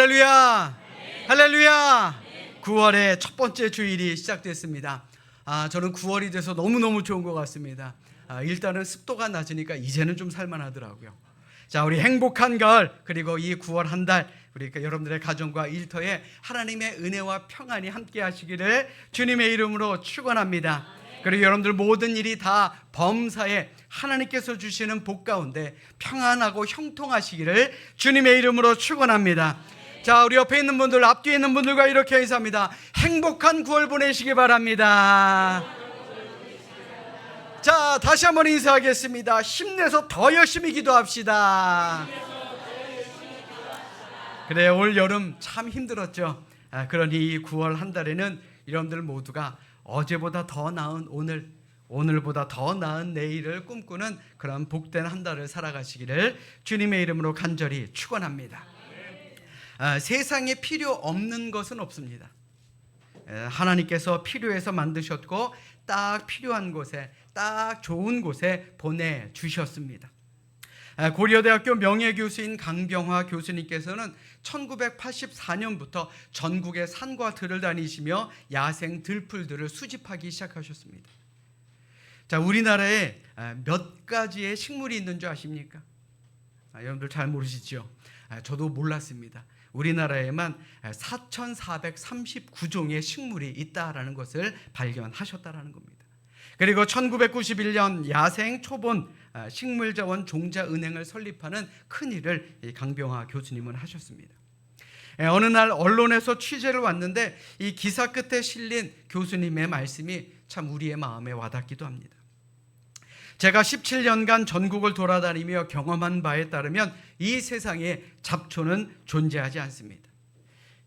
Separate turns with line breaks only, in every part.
할렐루야. 할렐루야. 9월의 첫 번째 주일이 시작됐습니다. 저는 9월이 돼서 너무너무 좋은 것 같습니다. 일단은 습도가 낮으니까 이제는 좀 살만하더라고요. 자, 우리 행복한 가을, 그리고 이 9월 한 달, 우리 여러분들의 가정과 일터에 하나님의 은혜와 평안이 함께 하시기를 주님의 이름으로 축원합니다. 그리고 여러분들 모든 일이 다 범사에 하나님께서 주시는 복 가운데 평안하고 형통하시기를 주님의 이름으로 축원합니다. 자, 우리 옆에 있는 분들, 앞뒤에 있는 분들과 이렇게 인사합니다. 행복한 9월 보내시기 바랍니다. 자, 다시 한번 인사하겠습니다. 힘내서 더 열심히 기도합시다. 그래, 올 여름 참 힘들었죠. 그러니 이 9월 한 달에는 여러분들 모두가 어제보다 더 나은 오늘, 오늘보다 더 나은 내일을 꿈꾸는 그런 복된 한 달을 살아가시기를 주님의 이름으로 간절히 축원합니다. 세상에 필요 없는 것은 없습니다. 하나님께서 필요해서 만드셨고 딱 필요한 곳에, 딱 좋은 곳에 보내주셨습니다. 고려대학교 명예교수인 강병화 교수님께서는 1984년부터 전국의 산과 들을 다니시며 야생 들풀들을 수집하기 시작하셨습니다. 자, 우리나라에 몇 가지의 식물이 있는 줄 아십니까? 여러분들 잘 모르시죠? 저도 몰랐습니다. 우리나라에만 4,439종의 식물이 있다라는 것을 발견하셨다라는 겁니다. 그리고 1991년 야생 초본 식물자원 종자은행을 설립하는 큰일을 강병화 교수님은 하셨습니다. 어느 날 언론에서 취재를 왔는데 이 기사 끝에 실린 교수님의 말씀이 참 우리의 마음에 와닿기도 합니다. 제가 17년간 전국을 돌아다니며 경험한 바에 따르면 이 세상에 잡초는 존재하지 않습니다.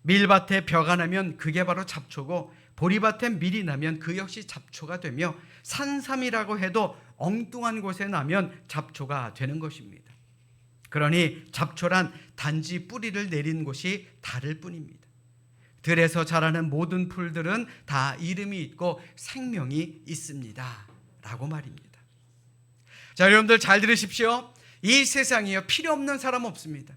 밀밭에 벼가 나면 그게 바로 잡초고, 보리밭에 밀이 나면 그 역시 잡초가 되며, 산삼이라고 해도 엉뚱한 곳에 나면 잡초가 되는 것입니다. 그러니 잡초란 단지 뿌리를 내린 곳이 다를 뿐입니다. 들에서 자라는 모든 풀들은 다 이름이 있고 생명이 있습니다 라고 말입니다. 자, 여러분들 잘 들으십시오. 이 세상에요, 필요 없는 사람 없습니다.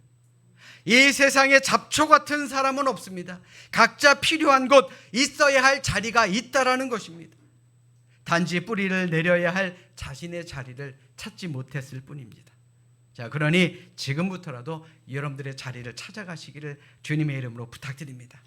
이 세상에 잡초 같은 사람은 없습니다. 각자 필요한 곳, 있어야 할 자리가 있다라는 것입니다. 단지 뿌리를 내려야 할 자신의 자리를 찾지 못했을 뿐입니다. 자, 그러니 지금부터라도 여러분들의 자리를 찾아가시기를 주님의 이름으로 부탁드립니다.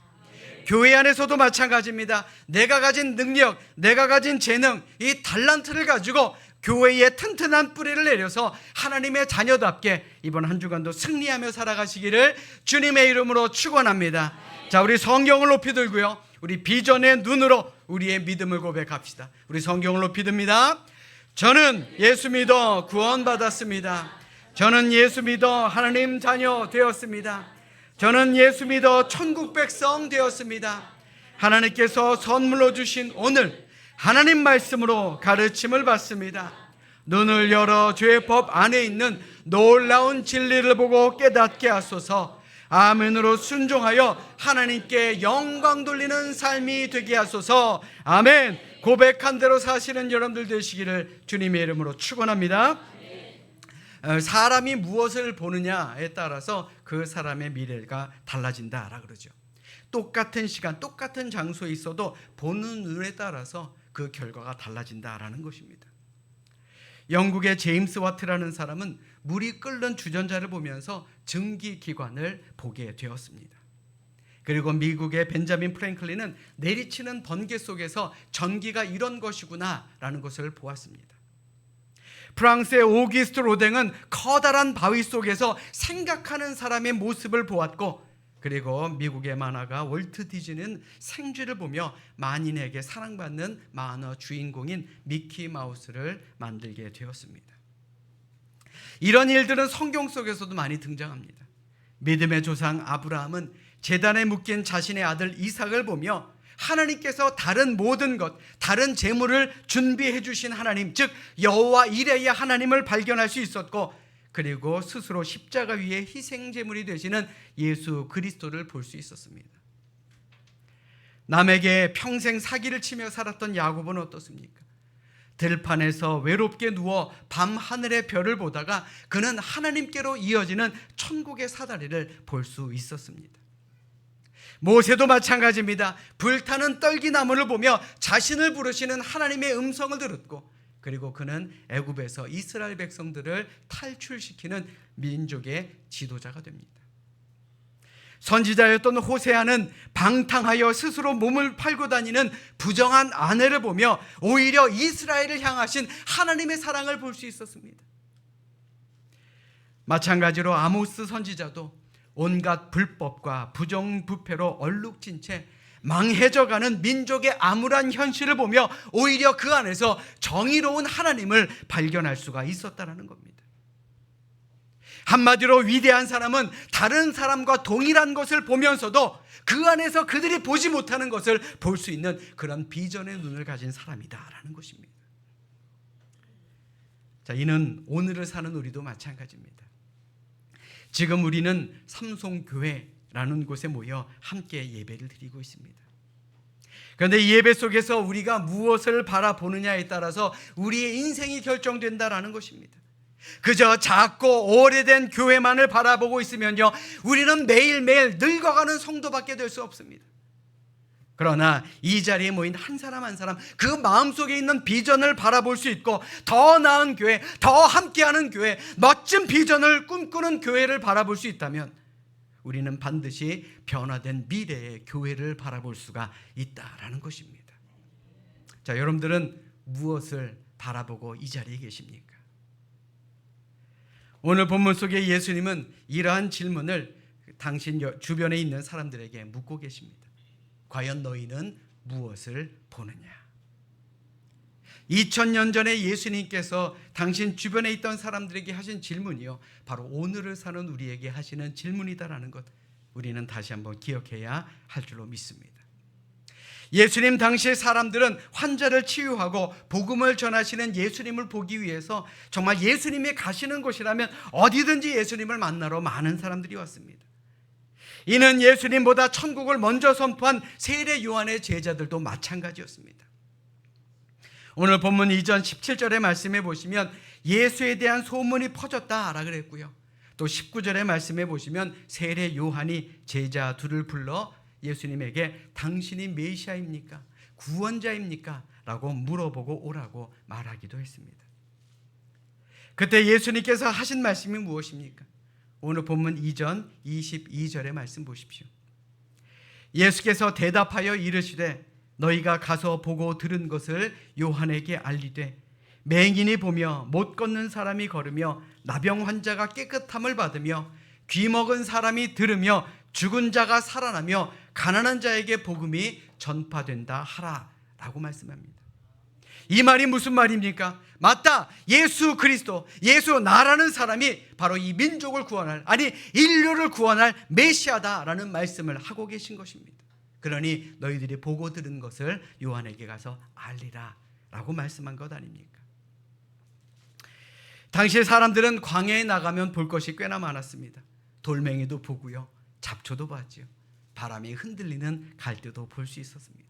교회 안에서도 마찬가지입니다. 내가 가진 능력, 내가 가진 재능, 이 달란트를 가지고 교회에 튼튼한 뿌리를 내려서 하나님의 자녀답게 이번 한 주간도 승리하며 살아가시기를 주님의 이름으로 축원합니다. 자, 우리 성경을 높이 들고요, 우리 비전의 눈으로 우리의 믿음을 고백합시다. 우리 성경을 높이 듭니다. 저는 예수 믿어 구원받았습니다. 저는 예수 믿어 하나님 자녀 되었습니다. 저는 예수 믿어 천국 백성 되었습니다. 하나님께서 선물로 주신 오늘 하나님 말씀으로 가르침을 받습니다. 눈을 열어 죄의 법 안에 있는 놀라운 진리를 보고 깨닫게 하소서. 아멘으로 순종하여 하나님께 영광 돌리는 삶이 되게 하소서. 아멘. 고백한 대로 사시는 여러분들 되시기를 주님의 이름으로 축원합니다. 사람이 무엇을 보느냐에 따라서 그 사람의 미래가 달라진다라 그러죠. 똑같은 시간, 똑같은 장소에 있어도 보는 눈에 따라서 그 결과가 달라진다라는 것입니다. 영국의 제임스 와트라는 사람은 물이 끓는 주전자를 보면서 증기기관을 보게 되었습니다. 그리고 미국의 벤자민 프랭클린은 내리치는 번개 속에서 전기가 이런 것이구나 라는 것을 보았습니다. 프랑스의 오기스트 로댕은 커다란 바위 속에서 생각하는 사람의 모습을 보았고, 그리고 미국의 만화가 월트 디즈니는 생쥐를 보며 만인에게 사랑받는 만화 주인공인 미키 마우스를 만들게 되었습니다. 이런 일들은 성경 속에서도 많이 등장합니다. 믿음의 조상 아브라함은 제단에 묶인 자신의 아들 이삭을 보며 하나님께서 다른 모든 것, 다른 재물을 준비해 주신 하나님, 즉 여호와 이레의 하나님을 발견할 수 있었고, 그리고 스스로 십자가 위에 희생제물이 되시는 예수 그리스도를 볼 수 있었습니다. 남에게 평생 사기를 치며 살았던 야곱은 어떻습니까? 들판에서 외롭게 누워 밤 하늘의 별을 보다가 그는 하나님께로 이어지는 천국의 사다리를 볼 수 있었습니다. 모세도 마찬가지입니다. 불타는 떨기나무를 보며 자신을 부르시는 하나님의 음성을 들었고, 그리고 그는 애굽에서 이스라엘 백성들을 탈출시키는 민족의 지도자가 됩니다. 선지자였던 호세아는 방탕하여 스스로 몸을 팔고 다니는 부정한 아내를 보며 오히려 이스라엘을 향하신 하나님의 사랑을 볼 수 있었습니다. 마찬가지로 아모스 선지자도 온갖 불법과 부정부패로 얼룩진 채 망해져가는 민족의 암울한 현실을 보며 오히려 그 안에서 정의로운 하나님을 발견할 수가 있었다는 겁니다. 한마디로 위대한 사람은 다른 사람과 동일한 것을 보면서도 그 안에서 그들이 보지 못하는 것을 볼 수 있는 그런 비전의 눈을 가진 사람이다라는 것입니다. 자, 이는 오늘을 사는 우리도 마찬가지입니다. 지금 우리는 삼송교회라는 곳에 모여 함께 예배를 드리고 있습니다. 그런데 이 예배 속에서 우리가 무엇을 바라보느냐에 따라서 우리의 인생이 결정된다라는 것입니다. 그저 작고 오래된 교회만을 바라보고 있으면요, 우리는 매일매일 늙어가는 성도밖에 될 수 없습니다. 그러나 이 자리에 모인 한 사람 한 사람 그 마음속에 있는 비전을 바라볼 수 있고, 더 나은 교회, 더 함께하는 교회, 멋진 비전을 꿈꾸는 교회를 바라볼 수 있다면 우리는 반드시 변화된 미래의 교회를 바라볼 수가 있다라는 것입니다. 자, 여러분들은 무엇을 바라보고 이 자리에 계십니까? 오늘 본문 속에 예수님은 이러한 질문을 당신 주변에 있는 사람들에게 묻고 계십니다. 과연 너희는 무엇을 보느냐? 2000년 전에 예수님께서 당신 주변에 있던 사람들에게 하신 질문이요, 바로 오늘을 사는 우리에게 하시는 질문이다라는 것, 우리는 다시 한번 기억해야 할 줄로 믿습니다. 예수님 당시의 사람들은 환자를 치유하고 복음을 전하시는 예수님을 보기 위해서 정말 예수님이 가시는 곳이라면 어디든지 예수님을 만나러 많은 사람들이 왔습니다. 이는 예수님보다 천국을 먼저 선포한 세례 요한의 제자들도 마찬가지였습니다. 오늘 본문 이전 17절의 말씀에 보시면 예수에 대한 소문이 퍼졌다라 그랬고요, 또 19절의 말씀에 보시면 세례 요한이 제자 둘을 불러 예수님에게 당신이 메시아입니까? 구원자입니까? 라고 물어보고 오라고 말하기도 했습니다. 그때 예수님께서 하신 말씀이 무엇입니까? 오늘 본문 이전 22절의 말씀 보십시오. 예수께서 대답하여 이르시되 너희가 가서 보고 들은 것을 요한에게 알리되 맹인이 보며 못 걷는 사람이 걸으며 나병 환자가 깨끗함을 받으며 귀 먹은 사람이 들으며 죽은 자가 살아나며 가난한 자에게 복음이 전파된다 하라 라고 말씀합니다. 이 말이 무슨 말입니까? 맞다, 예수 그리스도, 예수 나라는 사람이 바로 이 민족을 구원할, 아니 인류를 구원할 메시아다라는 말씀을 하고 계신 것입니다. 그러니 너희들이 보고 들은 것을 요한에게 가서 알리라 라고 말씀한 것 아닙니까? 당시의 사람들은 광야에 나가면 볼 것이 꽤나 많았습니다. 돌멩이도 보고요, 잡초도 봤지요. 바람이 흔들리는 갈대도 볼 수 있었습니다.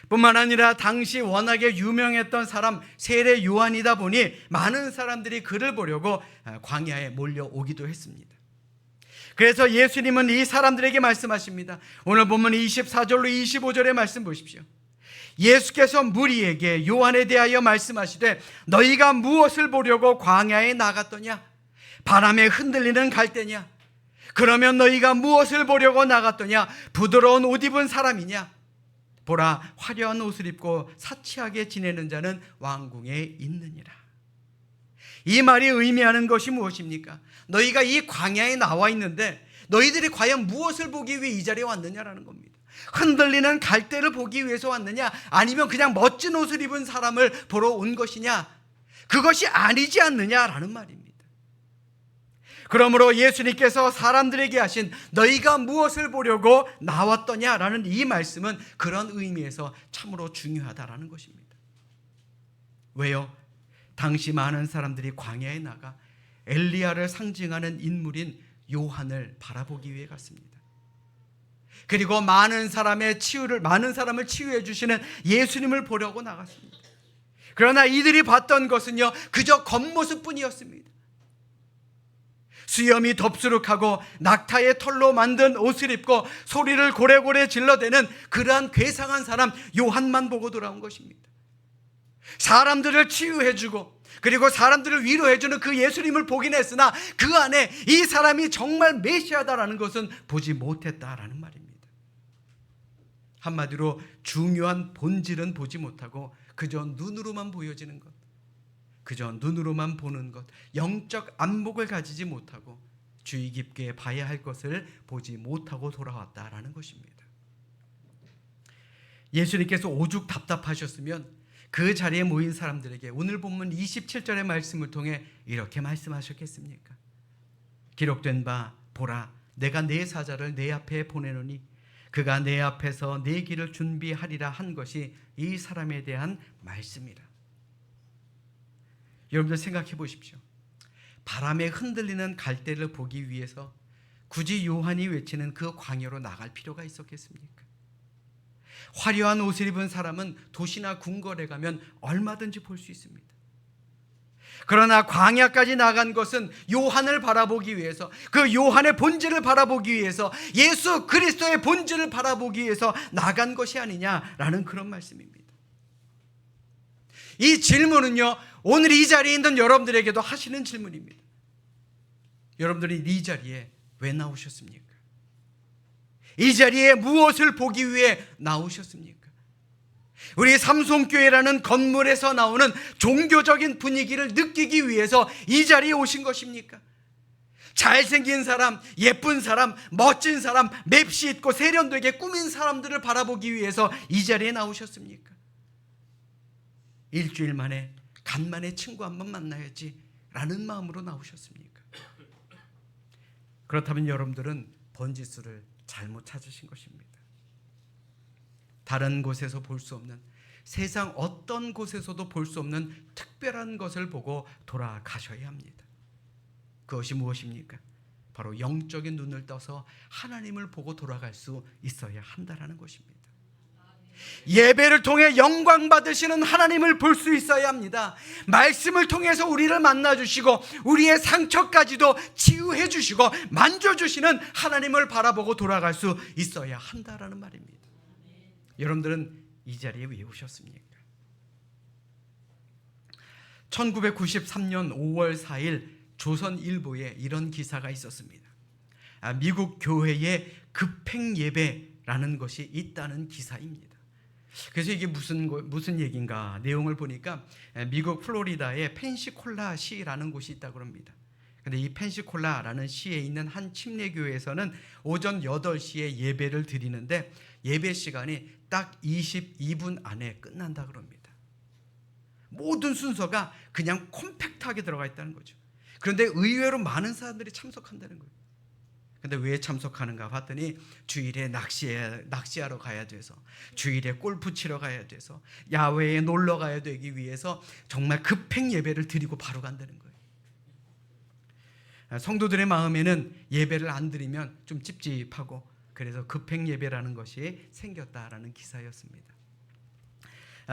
뿐만 아니라 당시 워낙에 유명했던 사람 세례 요한이다 보니 많은 사람들이 그를 보려고 광야에 몰려오기도 했습니다. 그래서 예수님은 이 사람들에게 말씀하십니다. 오늘 보면 24절로 25절의 말씀 보십시오. 예수께서 무리에게 요한에 대하여 말씀하시되 너희가 무엇을 보려고 광야에 나갔더냐? 바람에 흔들리는 갈대냐? 그러면 너희가 무엇을 보려고 나갔더냐? 부드러운 옷 입은 사람이냐? 보라, 화려한 옷을 입고 사치하게 지내는 자는 왕궁에 있느니라. 이 말이 의미하는 것이 무엇입니까? 너희가 이 광야에 나와 있는데 너희들이 과연 무엇을 보기 위해 이 자리에 왔느냐라는 겁니다. 흔들리는 갈대를 보기 위해서 왔느냐, 아니면 그냥 멋진 옷을 입은 사람을 보러 온 것이냐? 그것이 아니지 않느냐라는 말입니다. 그러므로 예수님께서 사람들에게 하신 너희가 무엇을 보려고 나왔더냐라는 이 말씀은 그런 의미에서 참으로 중요하다라는 것입니다. 왜요? 당시 많은 사람들이 광야에 나가 엘리야를 상징하는 인물인 요한을 바라보기 위해 갔습니다. 그리고 많은 사람을 치유해 주시는 예수님을 보려고 나갔습니다. 그러나 이들이 봤던 것은요, 그저 겉모습뿐이었습니다. 수염이 덥수룩하고 낙타의 털로 만든 옷을 입고 소리를 고래고래 질러대는 그러한 괴상한 사람 요한만 보고 돌아온 것입니다. 사람들을 치유해주고 그리고 사람들을 위로해주는 그 예수님을 보긴 했으나 그 안에 이 사람이 정말 메시아다라는 것은 보지 못했다라는 말입니다. 한마디로 중요한 본질은 보지 못하고 그저 눈으로만 보여지는 것, 그저 눈으로만 보는 것, 영적 안목을 가지지 못하고 주의 깊게 봐야 할 것을 보지 못하고 돌아왔다라는 것입니다. 예수님께서 오죽 답답하셨으면 그 자리에 모인 사람들에게 오늘 본문 27절의 말씀을 통해 이렇게 말씀하셨겠습니까? 기록된 바 보라, 내가 내 사자를 내 앞에 보내노니 그가 내 앞에서 내 길을 준비하리라 한 것이 이 사람에 대한 말씀이라. 여러분들 생각해 보십시오. 바람에 흔들리는 갈대를 보기 위해서 굳이 요한이 외치는 그 광야로 나갈 필요가 있었겠습니까? 화려한 옷을 입은 사람은 도시나 궁궐에 가면 얼마든지 볼 수 있습니다. 그러나 광야까지 나간 것은 요한을 바라보기 위해서, 그 요한의 본질을 바라보기 위해서, 예수 그리스도의 본질을 바라보기 위해서 나간 것이 아니냐라는 그런 말씀입니다. 이 질문은요, 오늘 이 자리에 있는 여러분들에게도 하시는 질문입니다. 여러분들이 이 자리에 왜 나오셨습니까? 이 자리에 무엇을 보기 위해 나오셨습니까? 우리 삼송교회라는 건물에서 나오는 종교적인 분위기를 느끼기 위해서 이 자리에 오신 것입니까? 잘생긴 사람, 예쁜 사람, 멋진 사람, 맵시 있고 세련되게 꾸민 사람들을 바라보기 위해서 이 자리에 나오셨습니까? 일주일 만에 간만에 친구 한번 만나야지 라는 마음으로 나오셨습니까? 그렇다면 여러분들은 번지수를 잘못 찾으신 것입니다. 다른 곳에서 볼 수 없는, 세상 어떤 곳에서도 볼 수 없는 특별한 것을 보고 돌아가셔야 합니다. 그것이 무엇입니까? 바로 영적인 눈을 떠서 하나님을 보고 돌아갈 수 있어야 한다는 것입니다. 예배를 통해 영광 받으시는 하나님을 볼 수 있어야 합니다. 말씀을 통해서 우리를 만나주시고 우리의 상처까지도 치유해 주시고 만져주시는 하나님을 바라보고 돌아갈 수 있어야 한다는 말입니다. 여러분들은 이 자리에 왜 오셨습니까? 1993년 5월 4일 조선일보에 이런 기사가 있었습니다. 미국 교회에 급행 예배라는 것이 있다는 기사입니다. 그래서 이게 무슨 얘기인가 내용을 보니까 미국 플로리다의 펜시콜라 시라는 곳이 있다고 합니다. 근데 이 펜시콜라라는 시에 있는 한 침례교회에서는 오전 8시에 예배를 드리는데 예배 시간이 딱 22분 안에 끝난다고 합니다. 모든 순서가 그냥 콤팩트하게 들어가 있다는 거죠. 그런데 의외로 많은 사람들이 참석한다는 거예요. 근데 왜 참석하는가 봤더니 주일에 낚시하러 가야 돼서, 주일에 골프 치러 가야 돼서, 야외에 놀러 가야 되기 위해서 정말 급행 예배를 드리고 바로 간다는 거예요. 성도들의 마음에는 예배를 안 드리면 좀 찝찝하고 그래서 급행 예배라는 것이 생겼다라는 기사였습니다.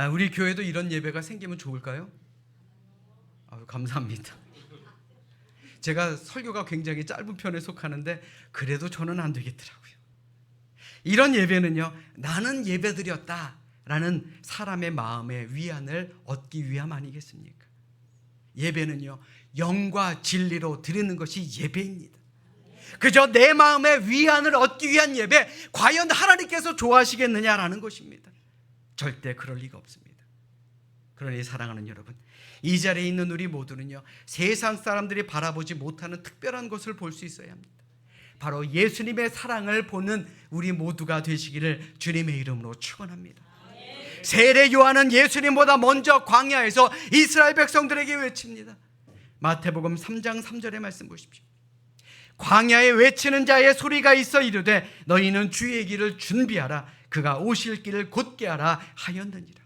우리 교회도 이런 예배가 생기면 좋을까요? 감사합니다. 제가 설교가 굉장히 짧은 편에 속하는데 그래도 저는 안 되겠더라고요. 이런 예배는요, 나는 예배드렸다라는 사람의 마음의 위안을 얻기 위함 아니겠습니까? 예배는요, 영과 진리로 드리는 것이 예배입니다. 그저 내 마음의 위안을 얻기 위한 예배, 과연 하나님께서 좋아하시겠느냐라는 것입니다. 절대 그럴 리가 없습니다. 그러니 사랑하는 여러분, 이 자리에 있는 우리 모두는요, 세상 사람들이 바라보지 못하는 특별한 것을 볼 수 있어야 합니다. 바로 예수님의 사랑을 보는 우리 모두가 되시기를 주님의 이름으로 축원합니다. 세례 요한은 예수님보다 먼저 광야에서 이스라엘 백성들에게 외칩니다. 마태복음 3장 3절의 말씀 보십시오. 광야에 외치는 자의 소리가 있어 이르되 너희는 주의 길을 준비하라, 그가 오실 길을 곧게 하라 하였느니라.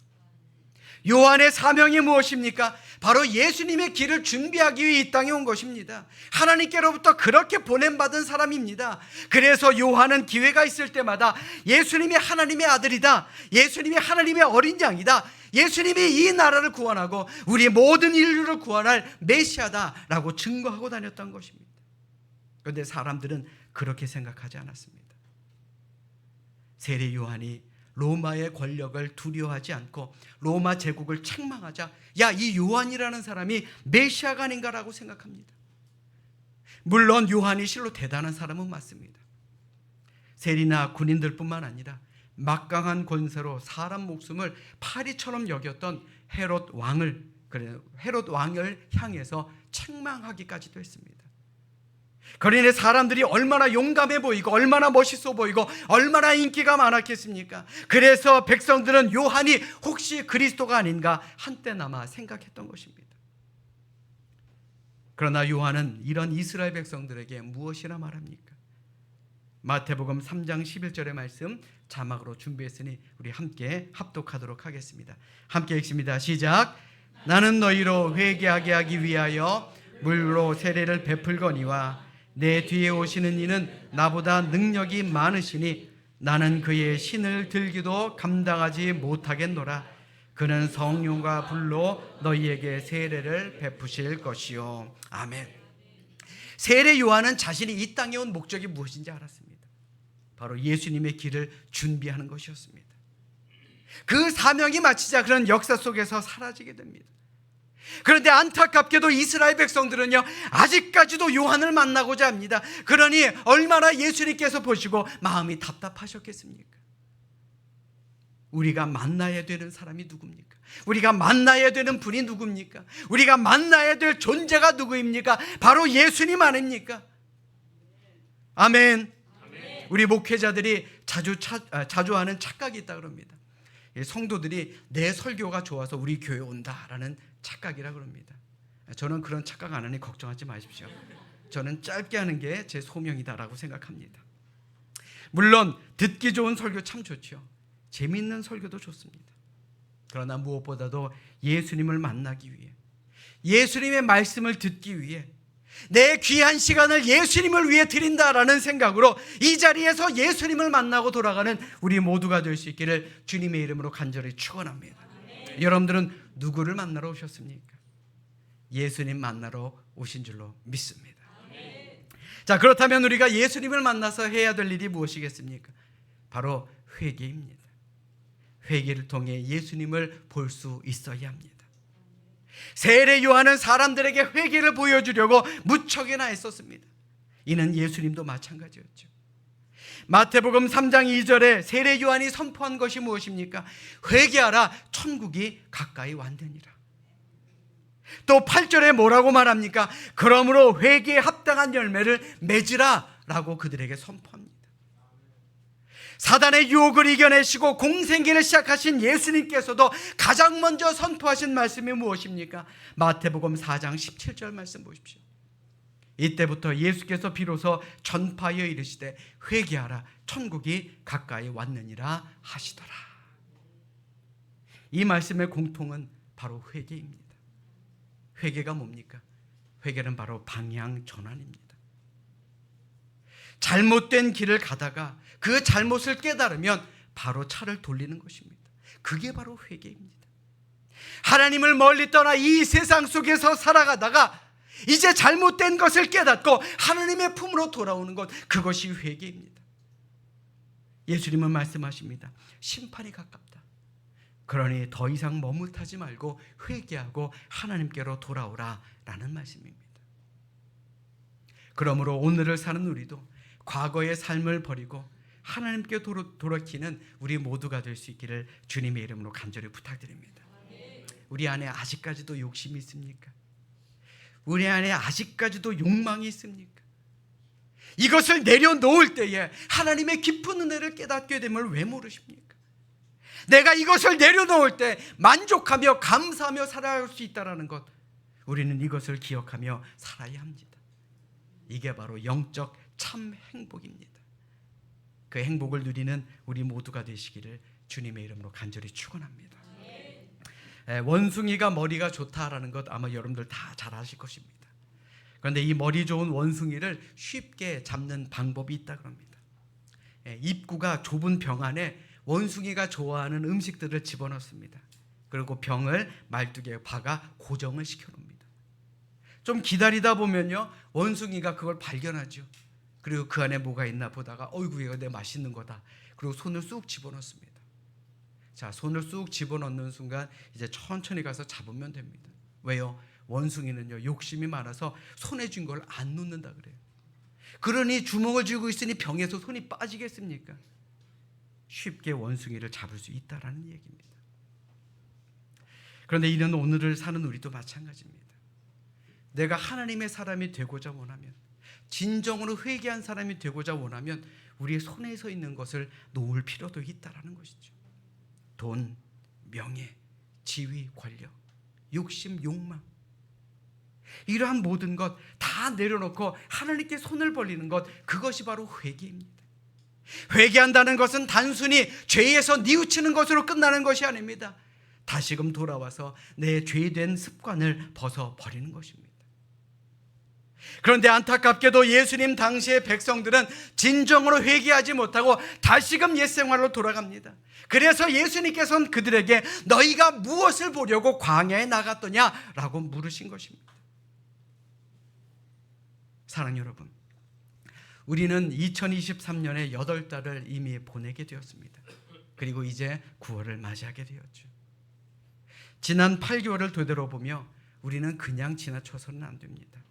요한의 사명이 무엇입니까? 바로 예수님의 길을 준비하기 위해 이 땅에 온 것입니다. 하나님께로부터 그렇게 보냄받은 사람입니다. 그래서 요한은 기회가 있을 때마다 예수님이 하나님의 아들이다, 예수님이 하나님의 어린 양이다, 예수님이 이 나라를 구원하고 우리 모든 인류를 구원할 메시아다라고 증거하고 다녔던 것입니다. 그런데 사람들은 그렇게 생각하지 않았습니다. 세례 요한이 로마의 권력을 두려워하지 않고 로마 제국을 책망하자, 야, 이 요한이라는 사람이 메시아가 아닌가라고 생각합니다. 물론 요한이 실로 대단한 사람은 맞습니다. 세리나 군인들뿐만 아니라 막강한 권세로 사람 목숨을 파리처럼 여겼던 헤롯 왕을 향해서 책망하기까지도 했습니다. 그러니 사람들이 얼마나 용감해 보이고 얼마나 멋있어 보이고 얼마나 인기가 많았겠습니까? 그래서 백성들은 요한이 혹시 그리스도가 아닌가 한때나마 생각했던 것입니다. 그러나 요한은 이런 이스라엘 백성들에게 무엇이라 말합니까? 마태복음 3장 11절의 말씀 자막으로 준비했으니 우리 함께 합독하도록 하겠습니다. 함께 읽습니다. 시작. 나는 너희로 회개하게 하기 위하여 물로 세례를 베풀거니와 내 뒤에 오시는 이는 나보다 능력이 많으시니 나는 그의 신을 들기도 감당하지 못하겠노라. 그는 성령과 불로 너희에게 세례를 베푸실 것이요. 아멘. 세례 요한은 자신이 이 땅에 온 목적이 무엇인지 알았습니다. 바로 예수님의 길을 준비하는 것이었습니다. 그 사명이 마치자 그런 역사 속에서 사라지게 됩니다. 그런데 안타깝게도 이스라엘 백성들은요, 아직까지도 요한을 만나고자 합니다. 그러니 얼마나 예수님께서 보시고 마음이 답답하셨겠습니까? 우리가 만나야 되는 사람이 누굽니까? 우리가 만나야 되는 분이 누굽니까? 우리가 만나야 될 존재가 누구입니까? 바로 예수님 아닙니까? 아멘. 우리 목회자들이 자주 하는 착각이 있다 그럽니다. 성도들이 내 설교가 좋아서 우리 교회 온다라는 착각이라 그럽니다. 저는 그런 착각 안 하니 걱정하지 마십시오. 저는 짧게 하는 게 제 소명이다라고 생각합니다. 물론 듣기 좋은 설교 참 좋죠. 재미있는 설교도 좋습니다. 그러나 무엇보다도 예수님을 만나기 위해, 예수님의 말씀을 듣기 위해 내 귀한 시간을 예수님을 위해 드린다라는 생각으로 이 자리에서 예수님을 만나고 돌아가는 우리 모두가 될 수 있기를 주님의 이름으로 간절히 축원합니다. 여러분들은 누구를 만나러 오셨습니까? 예수님 만나러 오신 줄로 믿습니다. 자, 그렇다면 우리가 예수님을 만나서 해야 될 일이 무엇이겠습니까? 바로 회개입니다. 회개를 통해 예수님을 볼 수 있어야 합니다. 세례 요한은 사람들에게 회개를 보여주려고 무척이나 애썼습니다. 이는 예수님도 마찬가지였죠. 마태복음 3장 2절에 세례 요한이 선포한 것이 무엇입니까? 회개하라, 천국이 가까이 왔느니라. 또 8절에 뭐라고 말합니까? 그러므로 회개에 합당한 열매를 맺으라 라고 그들에게 선포합니다. 사단의 유혹을 이겨내시고 공생기를 시작하신 예수님께서도 가장 먼저 선포하신 말씀이 무엇입니까? 마태복음 4장 17절 말씀 보십시오. 이때부터 예수께서 비로소 전파하여 이르시되 회개하라, 천국이 가까이 왔느니라 하시더라. 이 말씀의 공통은 바로 회개입니다. 회개가 뭡니까? 회개는 바로 방향 전환입니다. 잘못된 길을 가다가 그 잘못을 깨달으면 바로 차를 돌리는 것입니다. 그게 바로 회개입니다. 하나님을 멀리 떠나 이 세상 속에서 살아가다가 이제 잘못된 것을 깨닫고 하나님의 품으로 돌아오는 것, 그것이 회개입니다. 예수님은 말씀하십니다. 심판이 가깝다. 그러니 더 이상 머뭇하지 말고 회개하고 하나님께로 돌아오라 라는 말씀입니다. 그러므로 오늘을 사는 우리도 과거의 삶을 버리고 하나님께 돌이키는 우리 모두가 될 수 있기를 주님의 이름으로 간절히 부탁드립니다. 우리 안에 아직까지도 욕심이 있습니까? 우리 안에 아직까지도 욕망이 있습니까? 이것을 내려놓을 때에 하나님의 깊은 은혜를 깨닫게 됨을 왜 모르십니까? 내가 이것을 내려놓을 때 만족하며 감사하며 살아갈 수 있다는 것, 우리는 이것을 기억하며 살아야 합니다. 이게 바로 영적 참 행복입니다. 그 행복을 누리는 우리 모두가 되시기를 주님의 이름으로 간절히 축원합니다. 원숭이가 머리가 좋다라는 것 아마 여러분들 다 잘 아실 것입니다. 그런데 이 머리 좋은 원숭이를 쉽게 잡는 방법이 있다 그럽니다. 입구가 좁은 병 안에 원숭이가 좋아하는 음식들을 집어넣습니다. 그리고 병을 말뚝에 박아 고정을 시켜놓습니다. 좀 기다리다 보면요, 원숭이가 그걸 발견하죠. 그리고 그 안에 뭐가 있나 보다가 어이구, 이거 내 맛있는 거다. 그리고 손을 쑥 집어넣습니다. 자, 손을 쑥 집어넣는 순간 이제 천천히 가서 잡으면 됩니다. 왜요? 원숭이는요, 욕심이 많아서 손에 쥔 걸 안 놓는다 그래요. 그러니 주먹을 쥐고 있으니 병에서 손이 빠지겠습니까? 쉽게 원숭이를 잡을 수 있다라는 얘기입니다. 그런데 이는 오늘을 사는 우리도 마찬가지입니다. 내가 하나님의 사람이 되고자 원하면, 진정으로 회개한 사람이 되고자 원하면 우리의 손에 서 있는 것을 놓을 필요도 있다라는 것이죠. 돈, 명예, 지위, 권력, 욕심, 욕망, 이러한 모든 것 다 내려놓고 하나님께 손을 벌리는 것, 그것이 바로 회개입니다. 회개한다는 것은 단순히 죄에서 뉘우치는 것으로 끝나는 것이 아닙니다. 다시금 돌아와서 내 죄된 습관을 벗어버리는 것입니다. 그런데 안타깝게도 예수님 당시의 백성들은 진정으로 회개하지 못하고 다시금 옛 생활로 돌아갑니다. 그래서 예수님께서는 그들에게 너희가 무엇을 보려고 광야에 나갔더냐라고 물으신 것입니다. 사랑하는 여러분, 우리는 2023년에 8달을 이미 보내게 되었습니다. 그리고 이제 9월을 맞이하게 되었죠. 지난 8개월을 되돌아보며 우리는 그냥 지나쳐서는 안 됩니다.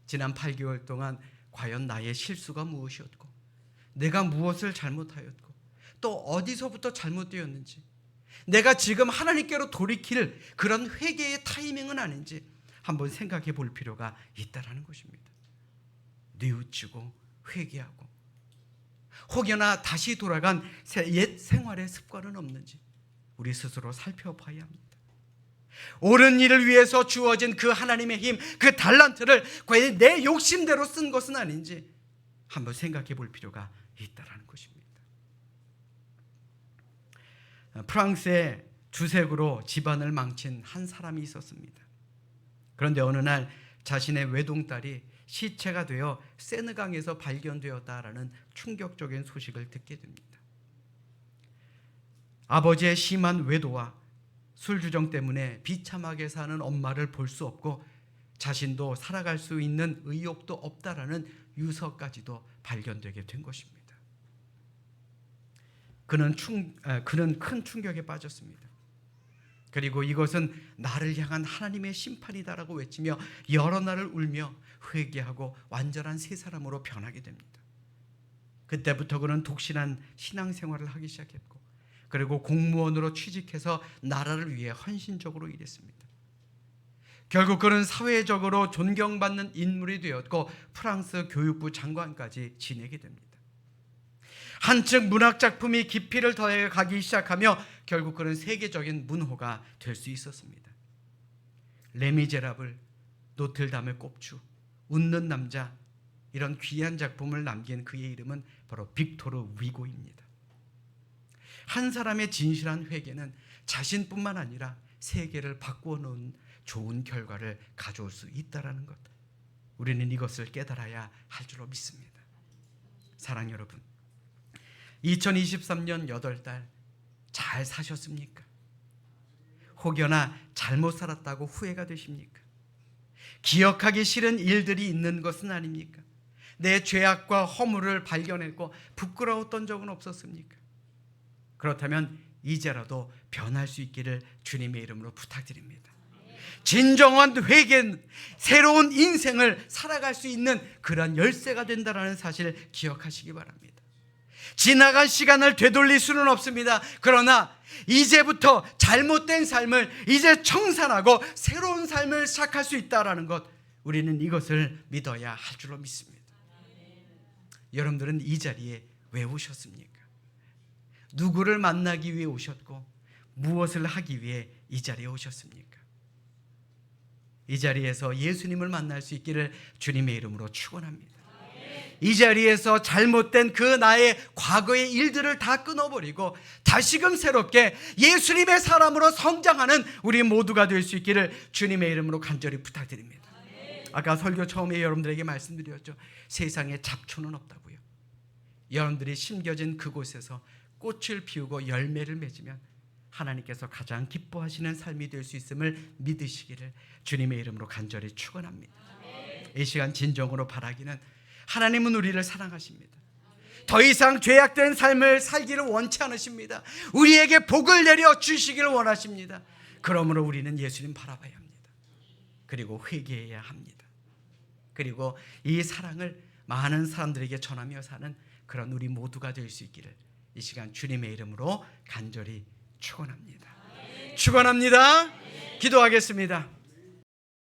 지난 8개월 동안 과연 나의 실수가 무엇이었고, 내가 무엇을 잘못하였고, 또 어디서부터 잘못되었는지, 내가 지금 하나님께로 돌이킬 그런 회개의 타이밍은 아닌지 한번 생각해 볼 필요가 있다는 것입니다. 뉘우치고 회개하고, 혹여나 다시 돌아간 옛 생활의 습관은 없는지 우리 스스로 살펴봐야 합니다. 옳은 일을 위해서 주어진 그 하나님의 힘, 그 달란트를 과연 내 욕심대로 쓴 것은 아닌지 한번 생각해 볼 필요가 있다는 것입니다. 프랑스에 주색으로 집안을 망친 한 사람이 있었습니다. 그런데 어느 날 자신의 외동딸이 시체가 되어 세느강에서 발견되었다라는 충격적인 소식을 듣게 됩니다. 아버지의 심한 외도와 술주정 때문에 비참하게 사는 엄마를 볼 수 없고 자신도 살아갈 수 있는 의욕도 없다라는 유서까지도 발견되게 된 것입니다. 그는 큰 충격에 빠졌습니다. 그리고 이것은 나를 향한 하나님의 심판이다라고 외치며 여러 날을 울며 회개하고 완전한 새 사람으로 변하게 됩니다. 그때부터 그는 독실한 신앙생활을 하기 시작했고, 그리고 공무원으로 취직해서 나라를 위해 헌신적으로 일했습니다. 결국 그는 사회적으로 존경받는 인물이 되었고 프랑스 교육부 장관까지 지내게 됩니다. 한층 문학작품이 깊이를 더해 가기 시작하며 결국 그는 세계적인 문호가 될 수 있었습니다. 레미제라블, 노틀담의 꼽주, 웃는 남자, 이런 귀한 작품을 남긴 그의 이름은 바로 빅토르 위고입니다. 한 사람의 진실한 회개는 자신뿐만 아니라 세계를 바꾸어 놓은 좋은 결과를 가져올 수 있다는 것, 우리는 이것을 깨달아야 할 줄로 믿습니다. 사랑 여러분, 2023년 8달 잘 사셨습니까? 혹여나 잘못 살았다고 후회가 되십니까? 기억하기 싫은 일들이 있는 것은 아닙니까? 내 죄악과 허물을 발견했고 부끄러웠던 적은 없었습니까? 그렇다면 이제라도 변할 수 있기를 주님의 이름으로 부탁드립니다. 진정한 회개는 새로운 인생을 살아갈 수 있는 그런 열쇠가 된다는 사실을 기억하시기 바랍니다. 지나간 시간을 되돌릴 수는 없습니다. 그러나 이제부터 잘못된 삶을 이제 청산하고 새로운 삶을 시작할 수 있다는 것, 우리는 이것을 믿어야 할 줄로 믿습니다. 여러분들은 이 자리에 왜 오셨습니까? 누구를 만나기 위해 오셨고 무엇을 하기 위해 이 자리에 오셨습니까? 이 자리에서 예수님을 만날 수 있기를 주님의 이름으로 축원합니다. 이 자리에서 잘못된 그 나의 과거의 일들을 다 끊어버리고 다시금 새롭게 예수님의 사람으로 성장하는 우리 모두가 될 수 있기를 주님의 이름으로 간절히 부탁드립니다. 아까 설교 처음에 여러분들에게 말씀드렸죠. 세상에 잡초는 없다고요. 여러분들이 심겨진 그곳에서 꽃을 피우고 열매를 맺으면 하나님께서 가장 기뻐하시는 삶이 될 수 있음을 믿으시기를 주님의 이름으로 간절히 축원합니다. 이 시간 진정으로 바라기는 하나님은 우리를 사랑하십니다. 더 이상 죄악된 삶을 살기를 원치 않으십니다. 우리에게 복을 내려 주시기를 원하십니다. 그러므로 우리는 예수님 바라봐야 합니다. 그리고 회개해야 합니다. 그리고 이 사랑을 많은 사람들에게 전하며 사는 그런 우리 모두가 될 수 있기를 이 시간 주님의 이름으로 간절히 축원합니다. 축원합니다. 기도하겠습니다.